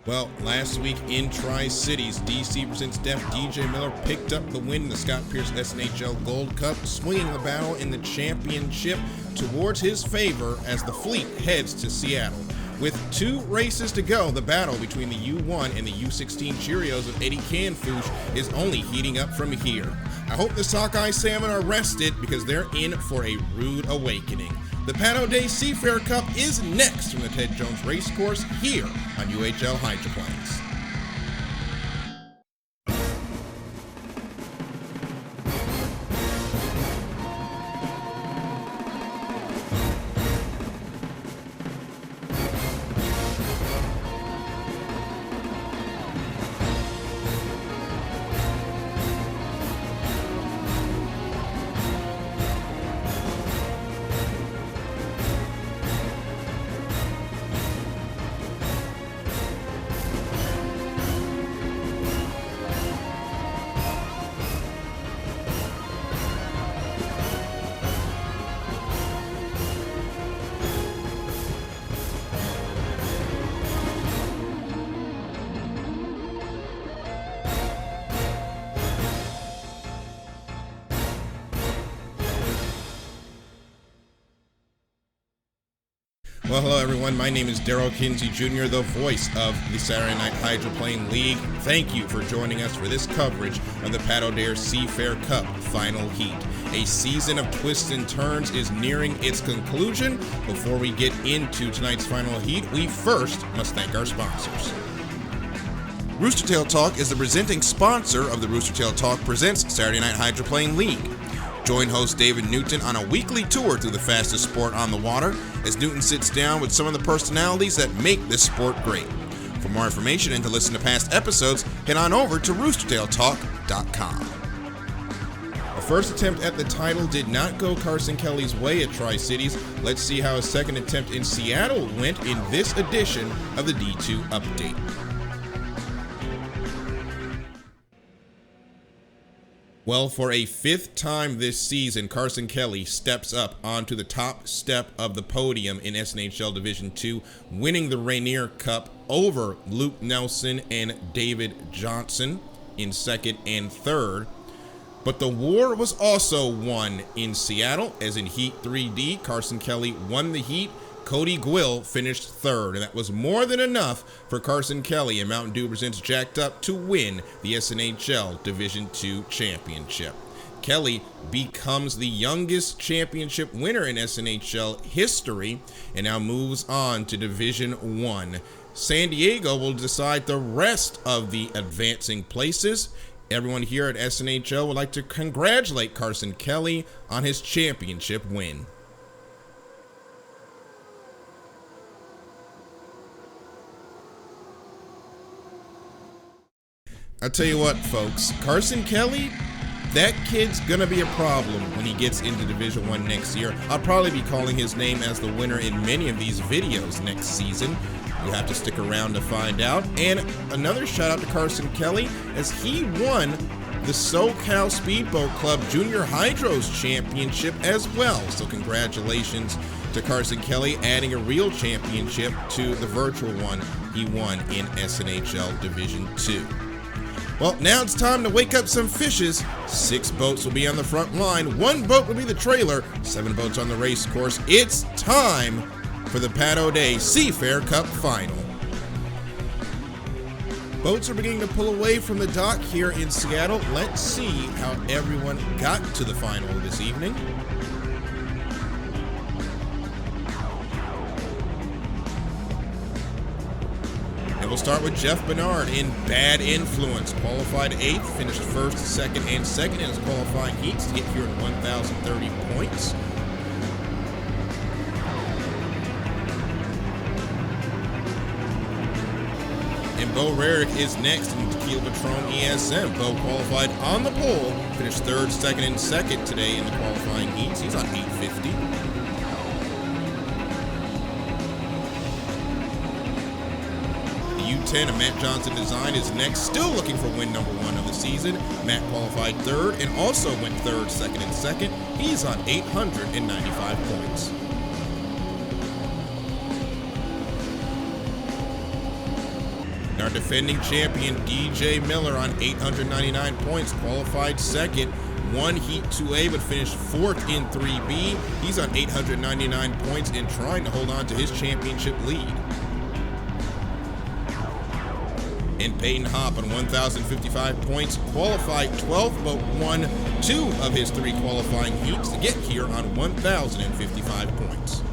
Well, last week in Tri-Cities, DC presents Def DJ Miller picked up the win in the Scott Pierce SNHL Gold Cup, swinging the battle in the championship towards his favor as the fleet heads to Seattle. With 2 races to go, the battle between the U1 and the U16 Cheerios of Eddie Canfouche is only heating up from here. I hope the Sockeye Salmon are rested because they're in for a rude awakening. The O'Day Seafair Cup is next from the Ted Jones Racecourse here on UHL Hydroplanes. Well, hello everyone. My name is Daryl Kinsey Jr., the voice of the Saturday Night Hydroplane League. Thank you for joining us for this coverage of the O'Day Seafair Cup Final Heat. A season of twists and turns is nearing its conclusion. Before we get into tonight's final heat, we first must thank our sponsors. Rooster Tail Talk is the presenting sponsor of the Rooster Tail Talk Presents Saturday Night Hydroplane League. Join host David Newton on a weekly tour through the fastest sport on the water as Newton sits down with some of the personalities that make this sport great. For more information and to listen to past episodes, head on over to roostertailtalk.com. A first attempt at the title did not go Carson Kelly's way at Tri-Cities. Let's see how his second attempt in Seattle went in this edition of the D2 Update. Well, for a 5th time this season, Carson Kelly steps up onto the top step of the podium in SNHL Division II, winning the Rainier Cup over Luke Nelson and David Johnson in 2nd and 3rd. But the war was also won in Seattle, as in Heat 3D, Carson Kelly won the heat. Cody Gwill finished 3rd, and that was more than enough for Carson Kelly and Mountain Dew Presents Jacked Up to win the SNHL Division II Championship. Kelly becomes the youngest championship winner in SNHL history and now moves on to Division I. San Diego will decide the rest of the advancing places. Everyone here at SNHL would like to congratulate Carson Kelly on his championship win. I'll tell you what, folks, Carson Kelly, that kid's gonna be a problem when he gets into Division I next year. I'll probably be calling his name as the winner in many of these videos next season. You have to stick around to find out. And another shout out to Carson Kelly as he won the SoCal Speedboat Club Junior Hydros Championship as well. So congratulations to Carson Kelly, adding a real championship to the virtual one he won in SNHL Division II. Well, now it's time to wake up some fishes. 6 boats will be on the front line. 1 boat will be the trailer. 7 boats on the race course. It's time for the O'Day Seafair Cup Final. Boats are beginning to pull away from the dock here in Seattle. Let's see how everyone got to the final this evening. And we'll start with Jeff Bernard in Bad Influence. Qualified 8th, finished 1st, 2nd, and 2nd in his qualifying heats to get here at 1,030 points. And Bo Rarick is next in Tequila Patron ESM. Bo qualified on the pole, finished 3rd, 2nd, and 2nd today in the qualifying heats. He's on 850. U10 of Matt Johnson Design is next, still looking for win number 1 of the season. Matt qualified 3rd and also went 3rd, 2nd, and 2nd. He's on 895 points. And our defending champion, DJ Miller, on 899 points, qualified second. One heat 2A, but finished fourth in 3B. He's on 899 points and trying to hold on to his championship lead. And Peyton Hopp on 1,055 points, qualified 12th, but won 2 of his 3 qualifying heats to get here on 1,055 points.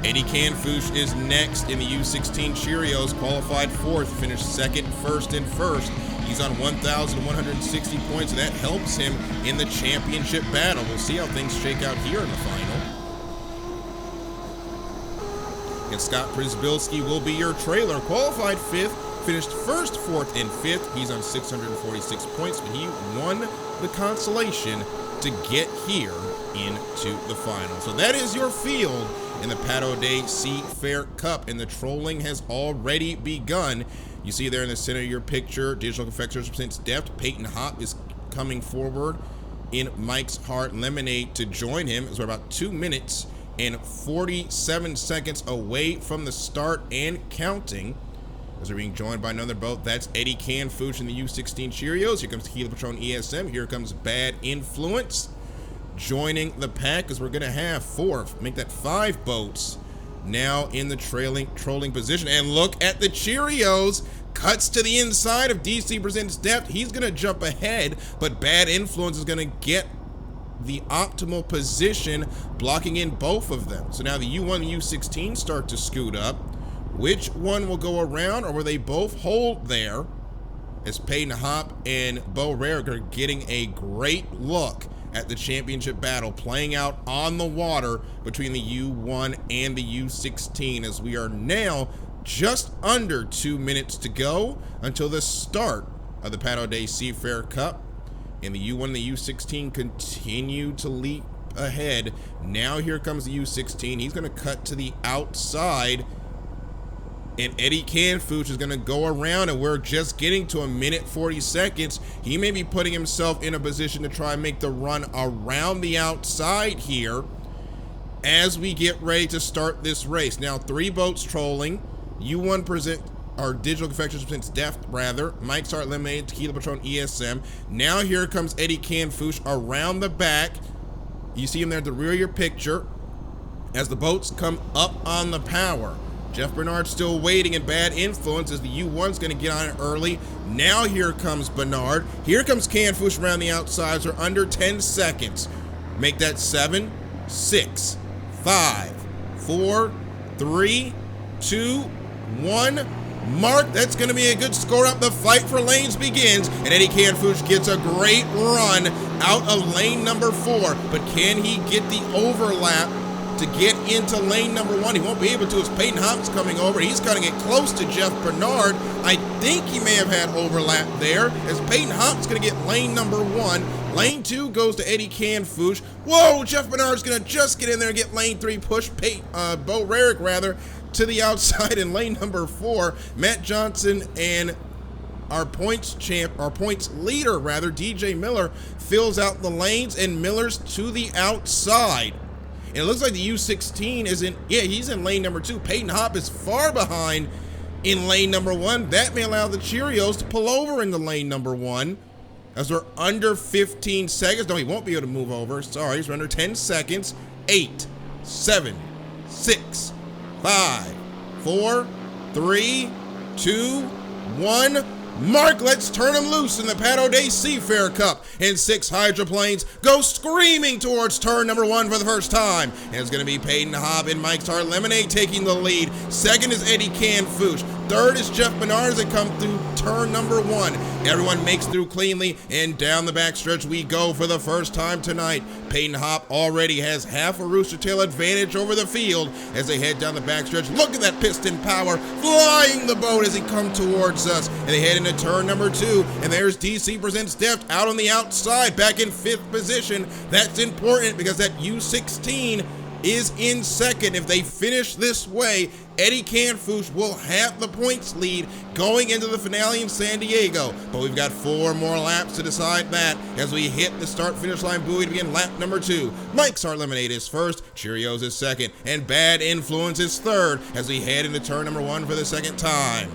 Eddie Canfouche is next in the U16 Cheerios, qualified 4th, finished 2nd, 1st, and 1st. He's on 1,160 points, and that helps him in the championship battle. We'll see how things shake out here in the final. And Scott Przybylski will be your trailer, qualified 5th, finished 1st, 4th, and 5th. He's on 646 points, but he won the consolation to get here into the final. So that is your field in the O'Day Seafair Cup, and the trolling has already begun. You see there in the center of your picture, Digital Confectioners presents Deft. Peyton Hopp is coming forward in Mike's Heart Lemonade to join him, as we're about 2 minutes and 47 seconds away from the start and counting. As we're being joined by another boat, that's Eddie Canfouche in the U16 Cheerios. Here comes Tequila Patron ESM. Here comes Bad Influence joining the pack, as we're going to have 4, make that 5 boats now in the trolling position. And look at the Cheerios. Cuts to the inside of DC Presents Depth. He's going to jump ahead, but Bad Influence is going to get the optimal position, blocking in both of them. So now the U1 and U16 start to scoot up. Which one will go around, or will they both hold there? As Peyton Hopp and Bo Rarick are getting a great look at the championship battle playing out on the water between the U1 and the U16, as we are now just under 2 minutes to go until the start of the O'Day Seafair Cup. And the U1 and the U16 continue to leap ahead. Now here comes the U16. He's going to cut to the outside, and Eddie Canfouche is going to go around, and we're just getting to 1:40 seconds. He may be putting himself in a position to try and make the run around the outside here as we get ready to start this race. Now 3 boats trolling. U1 present, our Digital Confectioners presents Deft, rather. Mike's Heart Lemonade, Tequila Patron ESM. Now here comes Eddie Canfouche around the back. You see him there at the rear of your picture as the boats come up on the power. Jeff Bernard's still waiting, and Bad Influence as the U1's going to get on it early. Now here comes Bernard. Here comes Canfouche around the outsides. We're under 10 seconds. Make that 7, 6, 5, 4, 3, 2, 1. Mark, that's going to be a good score up. The fight for lanes begins, and Eddie Canfouche gets a great run out of lane number 4. But can he get the overlap to get into lane number 1? He won't be able to, as Peyton Hopp's coming over. He's going to get close to Jeff Bernard. I think he may have had overlap there, as Peyton Hopp's going to get lane number 1. Lane 2 goes to Eddie Canfouche. Whoa, Jeff Bernard's going to just get in there and get lane 3, push Bo Rarick, rather, to the outside in lane number 4. Matt Johnson and our points leader, rather, DJ Miller, fills out the lanes, and Miller's to the outside. And it looks like the U16 is he's in lane number 2. Peyton Hopp is far behind in lane number 1. That may allow the Cheerios to pull over into lane number 1, as we're under 15 seconds. No, he won't be able to move over. Sorry, he's under 10 seconds. 8, 7, 6, 5, 4, 3, 2, 1. Mark, let's turn him loose in the O'Day Seafair Cup. And 6 hydroplanes go screaming towards turn number 1 for the first time. And it's going to be Peyton Hopp and Mike's Heart Lemonade taking the lead. Second is Eddie Canfouche. Third is Jeff Bernard as they come through turn number 1. Everyone makes through cleanly, and down the backstretch we go for the first time tonight. Peyton Hopp already has half a rooster tail advantage over the field as they head down the backstretch. Look at that piston power flying the boat as he comes towards us. And they head into turn number 2. And there's DC Presents Deft out on the outside, back in 5th position. That's important because that U16 is in second. If they finish this way, Eddie Canfouche will have the points lead going into the finale in San Diego. But we've got 4 more laps to decide that as we hit the start-finish line buoy to begin lap number 2. Mike's Heart Lemonade is first, Cheerios is second, and Bad Influence is third as we head into turn number 1 for the second time.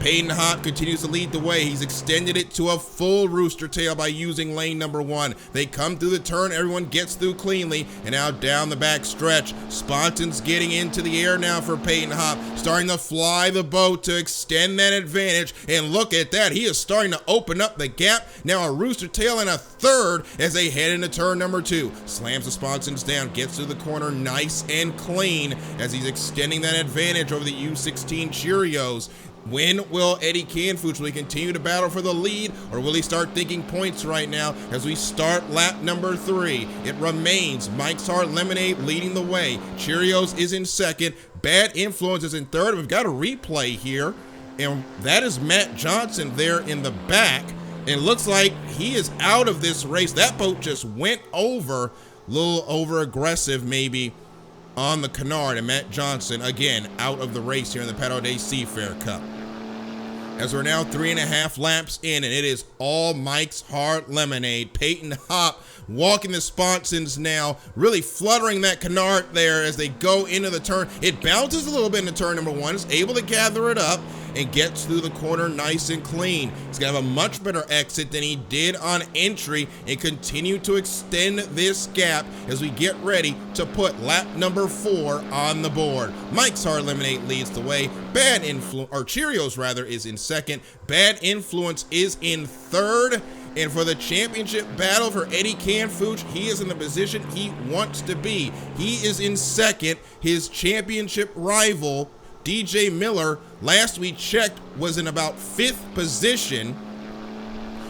Peyton Hop continues to lead the way. He's extended it to a full rooster tail by using lane number 1. They come through the turn, everyone gets through cleanly, and now down the back stretch. Spontan's getting into the air now for Peyton Hop, starting to fly the boat to extend that advantage, and look at that, he is starting to open up the gap. Now a rooster tail and a third as they head into turn number 2. Slams the Spontan's down, gets through the corner nice and clean as he's extending that advantage over the U16 Cheerios. When will Eddie Canfouche, will he continue to battle for the lead, or will he start thinking points right now as we start lap number 3? It remains Mike's Heart Lemonade leading the way. Cheerios is in second. Bad Influence is in third. We've got a replay here, and that is Matt Johnson there in the back. It looks like he is out of this race. That boat just went over, a little over aggressive maybe on the canard, and Matt Johnson again out of the race here in the Pat O'Day Seafair Cup. As we're now 3.5 laps in, and it is all Mike's Heart Lemonade. Peyton Hop walking the sponsons now, really fluttering that canard there as they go into the turn. It bounces a little bit into turn number 1, is able to gather it up, and gets through the corner nice and clean. He's gonna have a much better exit than he did on entry and continue to extend this gap as we get ready to put lap number 4 on the board. Mike's Heart Lemonade leads the way. Bad Influence, or Cheerios rather, is in second. Bad Influence is in third. And for the championship battle for Eddie Canfouche, he is in the position he wants to be. He is in second. His championship rival, DJ Miller, last we checked, was in about 5th position.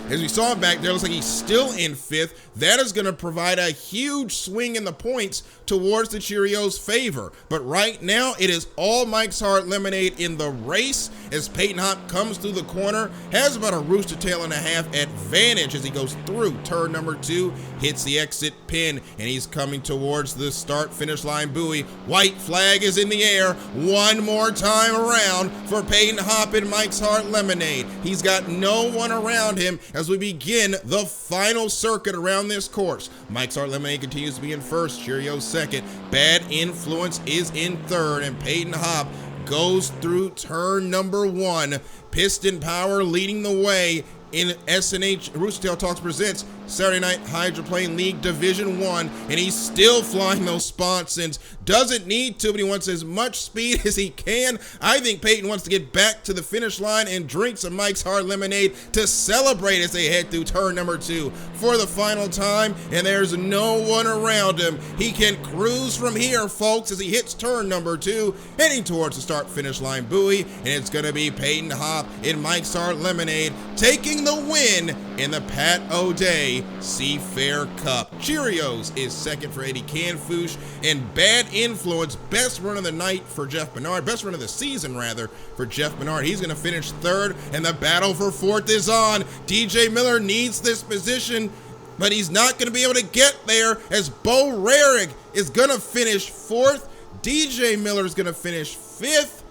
As we saw him back there, looks like he's still in 5th. That is going to provide a huge swing in the points towards the Cheerios' favor. But right now, it is all Mike's Heart Lemonade in the race as Peyton Hop comes through the corner, has about a rooster tail and a half advantage as he goes through turn number 2, hits the exit pin, and he's coming towards the start-finish line buoy. White flag is in the air one more time around for Peyton Hop and Mike's Heart Lemonade. He's got no one around him as we begin the final circuit around this course. Mike's Heart Lemonade continues to be in first, Cheerios second, Bad Influence is in third, and Peyton Hop goes through turn number 1. Piston Power leading the way in SNH Rooster Tail Talks presents Saturday Night Hydroplane League Division 1, and he's still flying those sponsons. Doesn't need to, but he wants as much speed as he can. I think Peyton wants to get back to the finish line and drink some Mike's Heart Lemonade to celebrate as they head through turn number 2 for the final time, and there's no one around him. He can cruise from here, folks, as he hits turn number 2, heading towards the start-finish line buoy, and it's going to be Peyton Hop in Mike's Heart Lemonade taking the win in the Pat O'Day Seafair Cup. Cheerios is second for Eddie Canfouche, and Bad Influence, best run of the night for Jeff Bernard, best run of the season rather for Jeff Bernard. He's going to finish third, and the battle for 4th is on. DJ Miller needs this position, but he's not going to be able to get there as Bo Rarick is going to finish 4th. DJ Miller is going to finish 5th.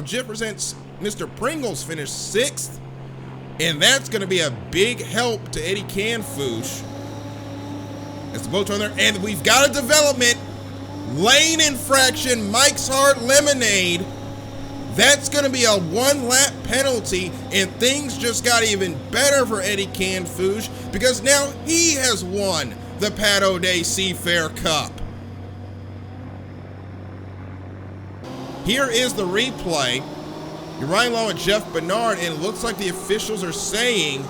Jefferson's Mr. Pringles finished 6th. And that's going to be a big help to Eddie Canfouche as the boat's on there. And we've got a development. Lane infraction, Mike's Heart Lemonade. That's going to be a 1-lap penalty, and things just got even better for Eddie Canfouche because now he has won the Pat O'Day Seafair Cup. Here is the replay. You're riding along with Jeff Bernard, and it looks like the officials are saying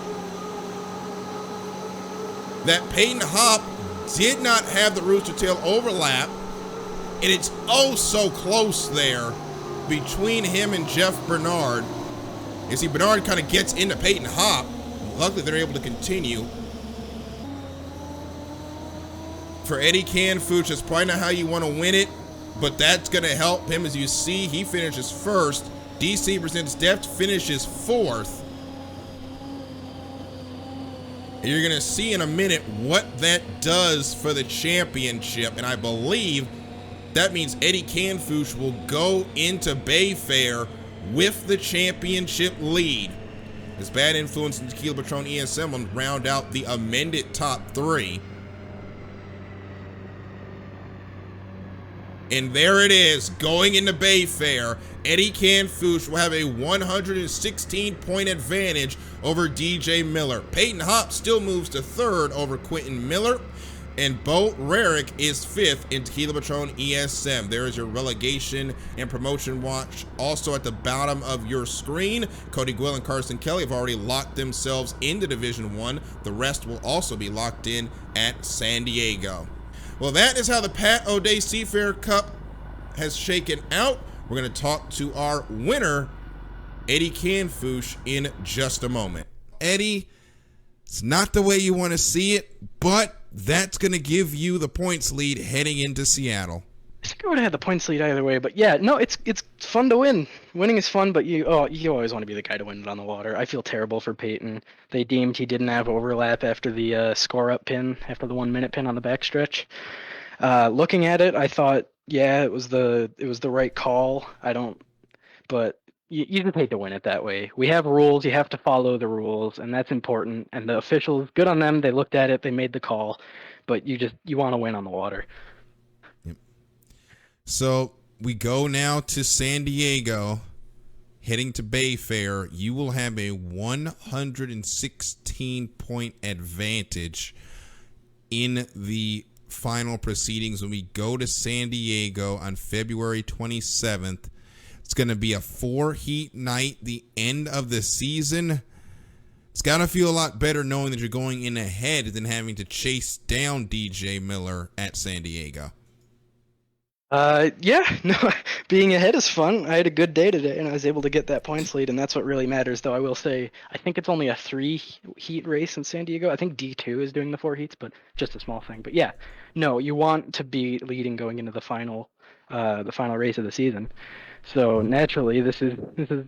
that Peyton Hop did not have the rooster tail overlap, and it's oh so close there between him and Jeff Bernard. You see, Bernard kind of gets into Peyton Hop. Luckily, they're able to continue. For Eddie Canfouche, that's probably not how you want to win it, but that's going to help him. As you see, he finishes first. DC Presents Deft finishes 4th. You're going to see in a minute what that does for the championship, and I believe that means Eddie Canfouche will go into Bayfair with the championship lead. His Bad Influence and Tequila Patron ESM will round out the amended top three. And there it is, going into Bayfair. Eddie Canfouche will have a 116-point advantage over DJ Miller. Peyton Hopp still moves to third over Quentin Miller. And Bo Rarick is fifth in Tequila Patron ESM. There is your relegation and promotion watch. Also at the bottom of your screen, Cody Gwill and Carson Kelly have already locked themselves into Division 1. The rest will also be locked in at San Diego. Well, that is how the Pat O'Day Seafair Cup has shaken out. We're going to talk to our winner, Eddie Canfouche, in just a moment. Eddie, it's not the way you want to see it, but that's going to give you the points lead heading into Seattle. I think I would have had the points lead either way, but yeah, no, it's fun to win. Winning is fun, but you always want to be the guy to win it on the water. I feel terrible for Peyton. They deemed he didn't have overlap after the score-up pin, after the 1 minute pin on the backstretch. Looking at it, I thought, yeah, it was the right call. But you just hate to win it that way. We have rules. You have to follow the rules, and that's important. And the officials, good on them. They looked at it. They made the call. But you want to win on the water. Yep. So we go now to San Diego, heading to Bayfair. You will have a 116-point advantage in the final proceedings when we go to San Diego on February 27th. It's going to be a 4-heat night, the end of the season. It's got to feel a lot better knowing that you're going in ahead than having to chase down DJ Miller at San Diego. Yeah, no, being ahead is fun. I had a good day today, and I was able to get that points lead, and that's what really matters, though I will say, I think it's only a 3-heat race in San Diego. I think D2 is doing the 4 heats, but just a small thing. But yeah, no, you want to be leading going into the final race of the season. So naturally, this is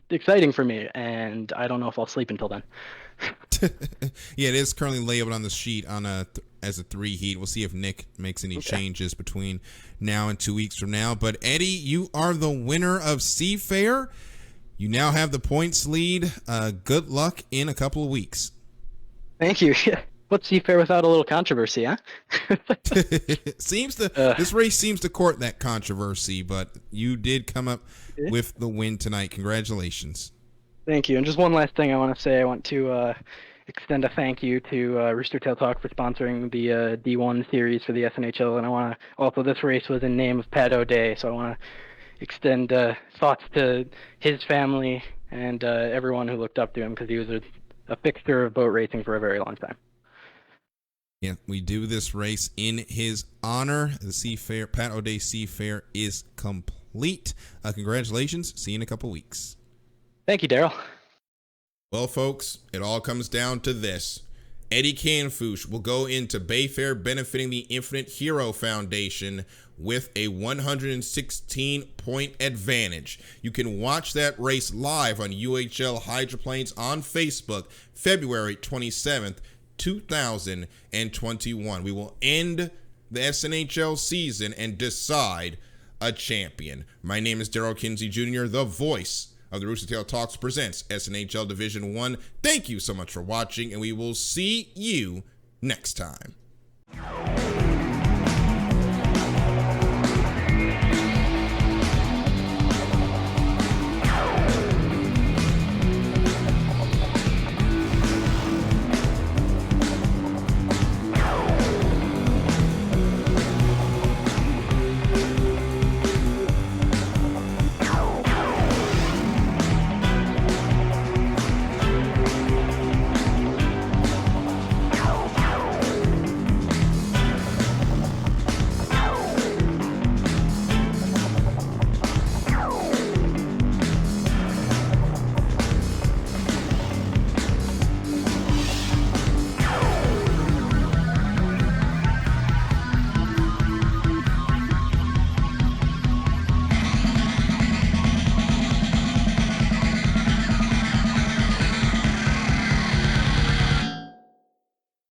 exciting for me, and I don't know if I'll sleep until then. Yeah, it is currently labeled on the sheet as a 3-heat. We'll see if Nick makes any changes between now and 2 weeks from now. But Eddie, you are the winner of Seafair. You now have the points lead. Good luck in a couple of weeks. Thank you. What's Seafair without a little controversy, huh? This race seems to court that controversy, but you did come up with the win tonight. Congratulations. Thank you. And just one last thing I want to say. I want to extend a thank you to Rooster Tail Talk for sponsoring the D1 series for the SNHL. And I want to also, this race was in name of Pat O'Day, so I want to extend thoughts to his family and everyone who looked up to him, because he was a fixture of boat racing for a very long time. Yeah, we do this race in his honor. The Seafair, Pat O'Day Seafair, is complete. Congratulations. See you in a couple weeks. Thank you, Daryl. Well, folks, it all comes down to this. Eddie Canfouche will go into Bayfair benefiting the Infinite Hero Foundation with a 116-point advantage. You can watch that race live on UHL Hydroplanes on Facebook, February 27th, 2021. We will end the SNHL season and decide a champion. My name is Daryl Kinsey Jr., the voice of the Rooster Tail Talks presents SNHL Division 1. Thank you so much for watching, and we will see you next time.